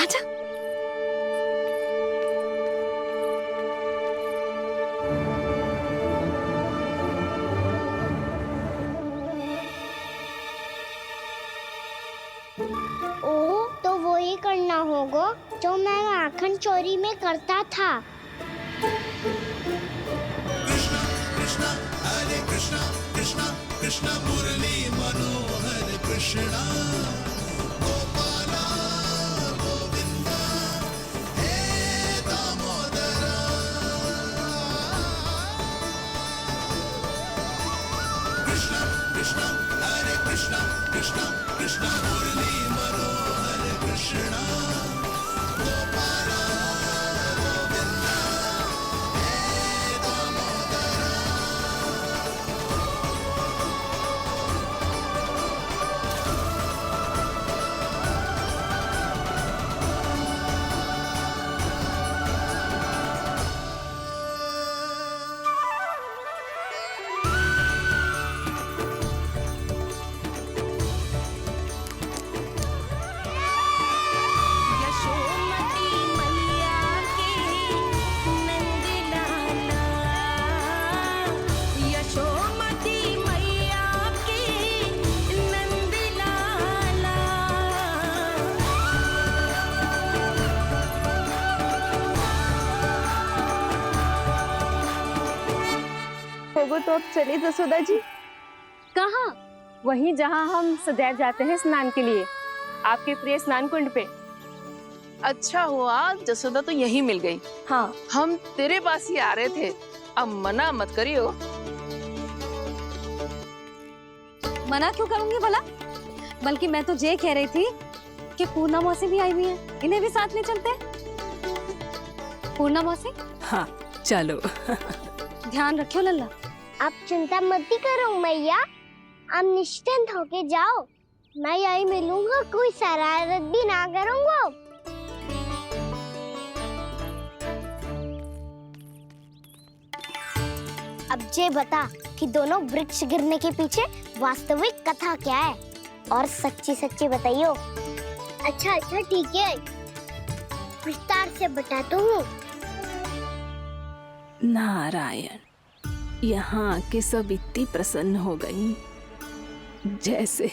आजा। ओ, तो वो ही करना होगा जो मैं माखन चोरी में करता था। कृष्णा हरे कृष्णा कृष्णा कृष्णा मुरली मनोहर कृष्णा गोपाला गोविंदा हे दामोदरा। कृष्णा कृष्णा हरे कृष्णा कृष्णा कृष्णा मुरली मनोहर कृष्णा गोपाला गोविंदा हे दामोदरा। यशोमती मैया के नंद लाला, यशोमती मैया के नंद लाला। होगो तो अब चले जसोदा जी। कहाँ? वहीं जहाँ हम सदैव जाते हैं स्नान के लिए, आपके प्रिय स्नान कुंड पे। अच्छा हुआ जसोदा तो यहीं मिल गई। हाँ, हम तेरे पास ही आ रहे थे, अब मना मत करियो। मना क्यों करूंगी भला? बल्कि मैं तो ये कह रही थी कि पूर्णा मौसी भी आई हुई है, इन्हें भी साथ ले चलते हैं। पूर्णा मौसी, हाँ चलो। ध्यान रखियो लल्ला। आप चिंता मत करो मैया, आप निश्चिंत होके जाओ, मैं यही मिलूंगा, कोई शरारत भी ना करूंगा। अब ये बता कि दोनों वृक्ष गिरने के पीछे वास्तविक कथा क्या है, और सच्ची सच्ची बताइयो। अच्छा अच्छा ठीक है, विस्तार से बताता हूँ। नारायण, यहाँ के सब इतनी प्रसन्न हो गई जैसे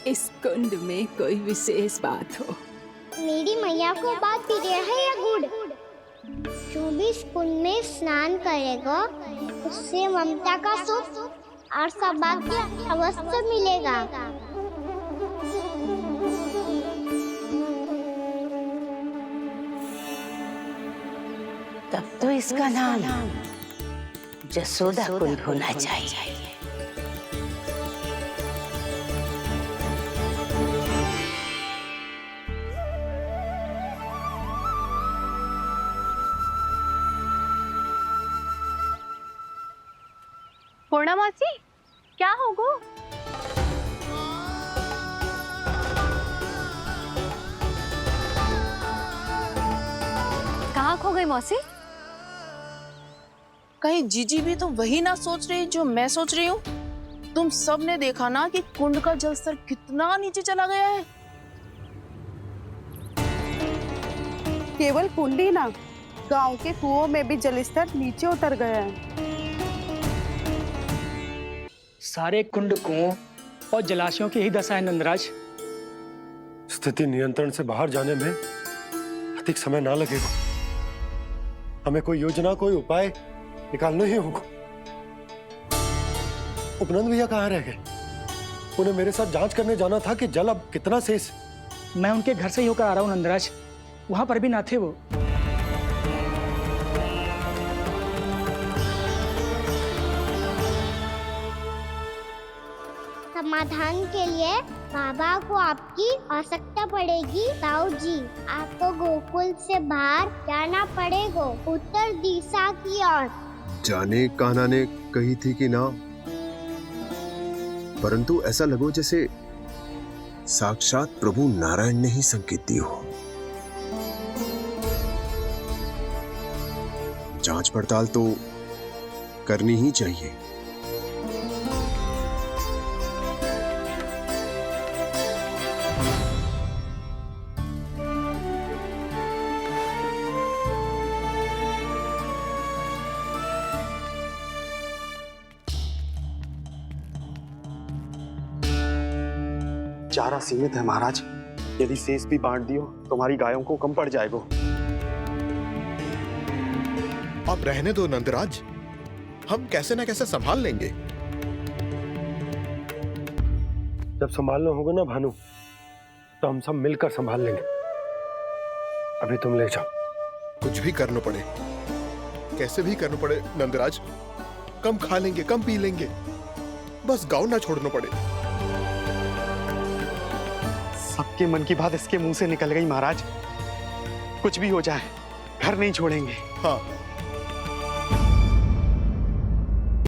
इस कुंड में कोई विशेष बात हो। मेरी मैया को बात प्रिय है या गुड़? जो भी इस कुंड में स्नान करेगा उससे ममता का सुख और सौभाग्य अवश्य मिलेगा। तब तो इसका नाम जसोदा कुंड होना चाहिए। पूर्णा मासी, क्या होगो? कहाँ खो गई मौसी? कहीं जीजी भी तो वही ना सोच रही जो मैं सोच रही हूँ? तुम सब ने देखा ना कि कुंड का जलस्तर कितना नीचे चला गया है। केवल कुंड ही ना, गांव के कुओं में भी जलस्तर नीचे उतर गया है। सारे कुंड, कुओं और जलाशयों की ही दशा है नंदराज। स्थिति नियंत्रण से बाहर जाने में अधिक समय ना लगेगा। हमें कोई योजना, कोई उपाय निकालना ही होगा। उपनंद भैया कहाँ रह गए? उन्हें मेरे साथ जांच करने जाना था कि जल अब कितना शेष। मैं उनके घर से ही होकर आ रहा हूँ नंदराज, वहां पर भी ना थे वो। समाधान के लिए बाबा को आपकी आवश्यकता पड़ेगी। ताऊ जी, आपको गोकुल से बाहर जाना पड़ेगा, उत्तर दिशा की ओर। जाने कान्हा ने कही थी कि ना, परंतु ऐसा लगो जैसे साक्षात प्रभु नारायण ने ही संकेत दी हो। जांच पड़ताल तो करनी ही चाहिए। चारा सीमित है महाराज, यदि शेष भी बांट दियो तो हमारी गायों को कम पड़ जाएगा। आप रहने दो नंदराज, हम कैसे ना कैसे संभाल लेंगे। जब संभालना होगा ना भानु, तो हम सब मिलकर संभाल लेंगे। अभी तुम ले जाओ। कुछ भी करना पड़े, कैसे भी करना पड़े नंदराज, कम खा लेंगे, कम पी लेंगे, बस गांव ना छोड़ना पड़े। सबके मन की बात इसके मुंह से निकल गई महाराज। कुछ भी हो जाए घर नहीं छोड़ेंगे। हाँ,